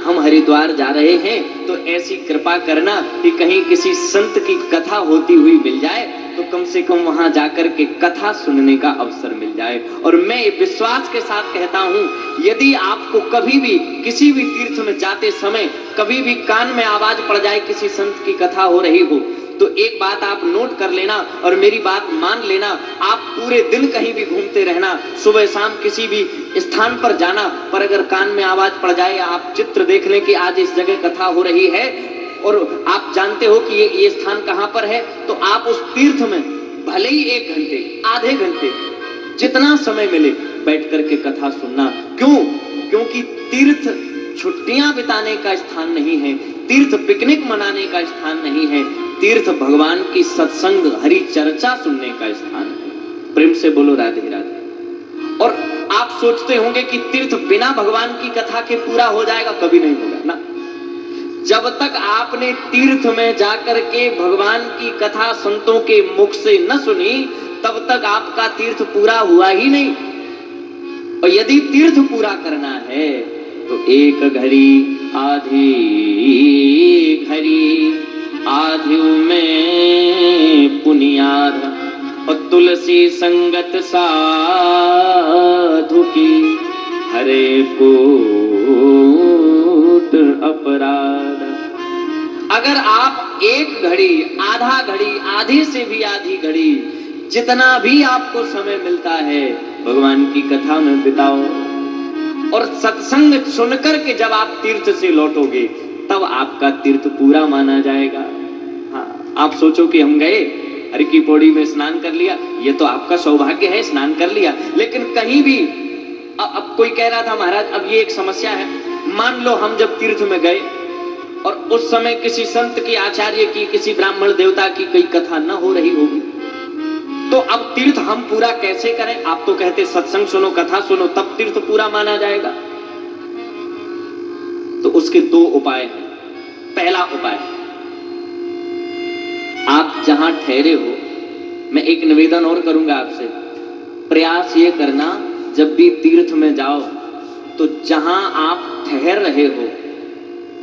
हम हरिद्वार जा रहे हैं तो ऐसी कृपा करना कि कहीं किसी संत की कथा होती हुई मिल जाए तो कम से कम वहां जाकर के कथा सुनने का अवसर मिल जाए। और मैं विश्वास के साथ कहता हूं, यदि आपको कभी भी किसी भी तीर्थ में जाते समय कभी भी कान में आवाज पड़ जाए किसी संत की कथा हो रही हो, तो एक बात आप नोट कर लेना और मेरी बात मान लेना, आप पूरे दिन कहीं भी घूमते रहना, सुबह शाम किसी भी स्थान पर जाना, पर अगर कान में आवाज पड़ जाए, आप चित्र देख लें कि आज इस जगह कथा हो रही है और आप जानते हो कि ये स्थान कहां पर है, तो आप उस तीर्थ में भले ही 1 घंटे, आधे घंटे, जितना समय मिले बैठ करके कथा सुनना। क्यों? क्योंकि तीर्थ छुट्टियां बिताने का स्थान नहीं है, तीर्थ पिकनिक मनाने का स्थान नहीं है, तीर्थ भगवान की सत्संग हरि चर्चा सुनने का स्थान है। प्रेम से बोलो राधे राधे। और आप सोचते होंगे कि तीर्थ बिना भगवान की कथा के पूरा हो जाएगा, कभी नहीं होगा ना। जब तक आपने तीर्थ में जाकर के भगवान की कथा संतों के मुख से न सुनी, तब तक आपका तीर्थ पूरा हुआ ही नहीं। और यदि तीर्थ पूरा करना है तो एक घड़ी आधी घड़ी आधु में पुनियाद और तुलसी संगत साधु की हरे कोट अपराध। अगर आप 1 घड़ी, आधा घड़ी, आधे से भी आधी घड़ी, जितना भी आपको समय मिलता है भगवान की कथा में बिताओ और सत्संग सुनकर के जब आप तीर्थ से लौटोगे तब आपका तीर्थ पूरा माना जाएगा। हाँ, आप सोचो कि हम गए हरि की पौड़ी में स्नान कर लिया, ये तो आपका सौभाग्य है, स्नान कर लिया, लेकिन कहीं भी अब कोई कह रहा था महाराज अब ये एक समस्या है, मान लो हम जब तीर्थ में गए और उस समय किसी संत की, आचार्य की, किसी ब्राह्मण देवता की कोई कथा न हो रही होगी, तो अब तीर्थ हम पूरा कैसे करें? आप तो कहते सत्संग सुनो, कथा सुनो, तब तीर्थ पूरा माना जाएगा। तो उसके 2 उपाय हैं। पहला उपाय, आप जहां ठहरे हो, मैं एक निवेदन और करूंगा आपसे, प्रयास ये करना जब भी तीर्थ में जाओ तो जहां आप ठहर रहे हो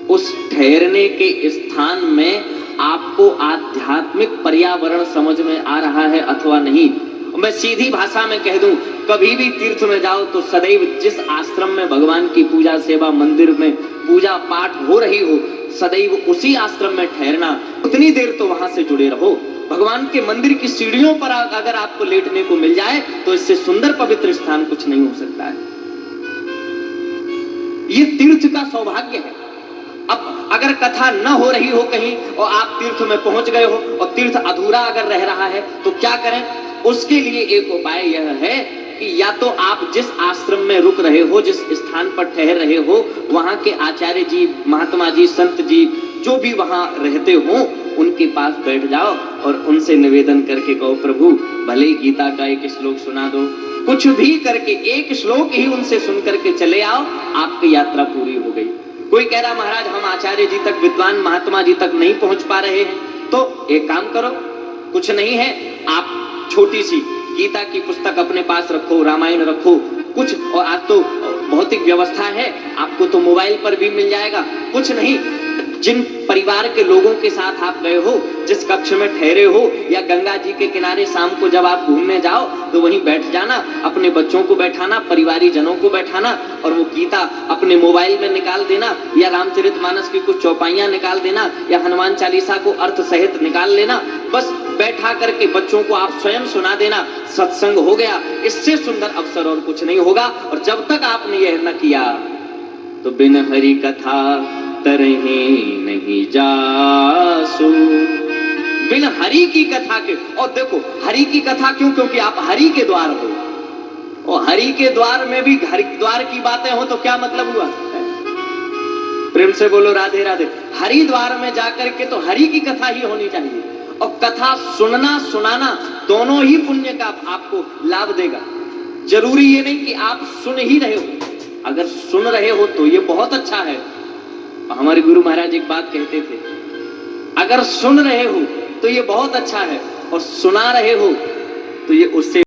उस ठहरने के स्थान में आपको आध्यात्मिक पर्यावरण समझ में आ रहा है अथवा नहीं। मैं सीधी भाषा में कह दूं, कभी भी तीर्थ में जाओ तो सदैव जिस आश्रम में भगवान की पूजा सेवा, मंदिर में पूजा पाठ हो रही हो, सदैव उसी आश्रम में ठहरना, उतनी देर तो वहां से जुड़े रहो। भगवान के मंदिर की सीढ़ियों पर अगर आपको लेटने को मिल जाए तो इससे सुंदर पवित्र स्थान कुछ नहीं हो सकता है। ये तीर्थ का सौभाग्य है। अब अगर कथा न हो रही हो कहीं और आप तीर्थ में पहुंच गए हो और तीर्थ अधूरा अगर रह रहा है तो क्या करें? उसके लिए एक उपाय यह है कि या तो आप जिस आश्रम में रुक रहे हो, जिस स्थान पर ठहर रहे हो, वहां के आचार्य जी, महात्मा जी, संत जी जो भी वहां रहते हो उनके पास बैठ जाओ और उनसे निवेदन करके कहो, प्रभु भले ही गीता का एक श्लोक सुना दो, कुछ भी करके 1 श्लोक ही उनसे सुन करके चले आओ, आपकी यात्रा पूरी हो गई। कोई कह रहा महाराज हम आचार्य जी तक, विद्वान महात्मा जी तक नहीं पहुंच पा रहे हैं, तो एक काम करो, कुछ नहीं है, आप छोटी सी गीता की पुस्तक अपने पास रखो, रामायण रखो, कुछ, और आज तो भौतिक व्यवस्था है, आपको तो मोबाइल पर भी मिल जाएगा, कुछ नहीं, जिन परिवार के लोगों के साथ आप गए हो, जिस कक्ष में ठहरे हो, या गंगा जी के किनारे शाम को जब आप घूमने जाओ तो वहीं बैठ जाना, अपने बच्चों को बैठाना, परिवारी जनों को बैठाना और वो गीता अपने मोबाइल में निकाल देना, या रामचरितमानस की कुछ चौपाइयां निकाल देना, या हनुमान चालीसा को अर्थ सहित निकाल लेना, बस बैठा करके बच्चों को आप स्वयं सुना देना, सत्संग हो गया। इससे सुंदर अवसर और कुछ नहीं होगा। और जब तक आपने यह न किया तो बिन हरि कथा तरही नहीं जासु। बिन हरि की कथा के, और देखो हरि की कथा क्यों? क्योंकि आप हरि के द्वार हो, और हरि के द्वार में भी हरिद्वार की बातें हो तो क्या मतलब हुआ? प्रेम से बोलो राधे राधे। हरिद्वार में जाकर के तो हरि की कथा ही होनी चाहिए, और कथा सुनना सुनाना दोनों ही पुण्य का आपको लाभ देगा। जरूरी ये नहीं कि आप सुन ही रहे हो, अगर सुन रहे हो तो ये बहुत अच्छा है। हमारे गुरु महाराज एक बात कहते थे, अगर सुन रहे हो तो ये बहुत अच्छा है, और सुना रहे हो तो ये उससे